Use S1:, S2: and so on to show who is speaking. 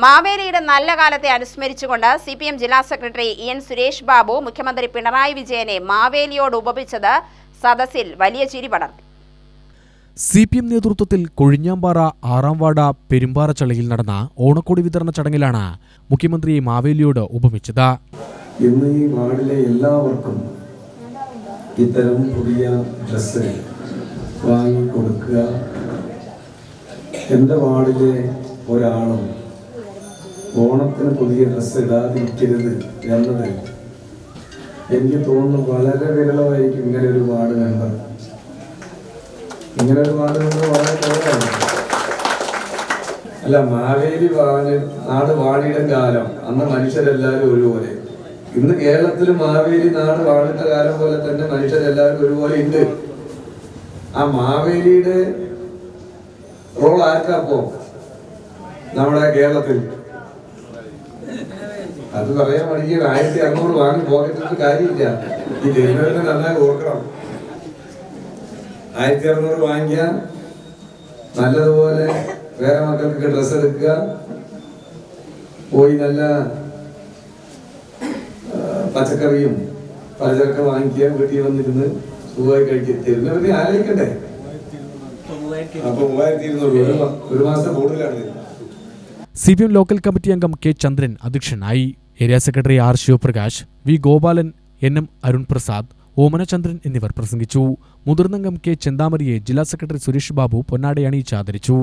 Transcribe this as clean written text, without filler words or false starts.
S1: മാവേലിയുടെ നല്ല കാലത്തെ അനുസ്മരിച്ചുകൊണ്ട് CPM ജില്ലാ സെക്രട്ടറി EN സുരേഷ് ബാബു മുഖ്യമന്ത്രി പിണറായി വിജയനെ മാവേലിയോട് ഉപമിച്ചത് സദസ്സിൽ വലിയ ചിരി പടർത്തി.
S2: CPM നേതൃത്വത്തിൽ കൊഴിഞ്ഞാമ്പാറ 6-ാം വാർഡ് പെരുമ്പാറച്ചളയിൽ നടന്ന ഓണക്കോടി വിതരണ ചടങ്ങിലാണ് മുഖ്യമന്ത്രിയെ മാവേലിയോട് ഉപമിച്ചത്.
S3: ഇന്ന് ഈ വാർഡിലെ എല്ലാവർക്കും ഇത്തരം പുതിയ ഡ്രസ്സ് വാങ്ങിക്കൊടുക്കുക, എൻ്റെ വാർഡിലെ ഒരാളും ഓണത്തിന് പുതിയ ഡ്രസ്സ് ഇടാതിരിക്കരുത് എന്നത് എനിക്ക് തോന്നുന്നു വളരെ വിരളമായിരിക്കും. ഇങ്ങനെ ഒരു വാർഡ് മെമ്പർ വളരെ കുറവാണ്. അല്ല, മാവേലി നാട് വാണിയുടെ കാലം അന്ന് മനുഷ്യരെല്ലാവരും ഒരുപോലെ. ഇന്ന് കേരളത്തിൽ മാവേലി നാട് വാണിട്ട കാലം പോലെ തന്നെ മനുഷ്യരെല്ലാവരും ഒരുപോലെ ഉണ്ട്. ആ മാവേലിയുടെ റോൾ ആർക്കാപ്പോ നമ്മുടെ കേരളത്തിൽ? അത് പറയാൻ വേണമെങ്കിൽ 1600 വാങ്ങി പോകേണ്ട കാര്യമില്ല. ഈ ജനുവരിനെ നന്നായി ഓർക്കണം. 1600 വാങ്ങിയ നല്ലതുപോലെ വേറെ മക്കൾക്ക് ഡ്രസ്സ് എടുക്കുക, പോയി നല്ല പച്ചക്കറിയും പലചരക്കും വാങ്ങിക്കുക, വീട്ടിൽ വന്നിരുന്ന് സുഖമായി കഴിക്കുക. തരുന്നവരെ ആലോചിക്കണ്ടേ? അപ്പൊ 3200 ഒരു മാസം കൂടുതലാണ്.
S2: CPM ലോക്കൽ കമ്മിറ്റി അംഗം K ചന്ദ്രൻ അധ്യക്ഷനായി. Area secretary R Sivaprakash, V Gopalan, NM Arun Prasad, Omanachandran എന്നിവർ പ്രസംഗിച്ചു. മുതിർന്നംഗം K ചെന്താമരിയെ ജില്ലാ സെക്രട്ടറി സുരേഷ് ബാബു പൊന്നാടയണിയിച്ച് ആദരിച്ചു.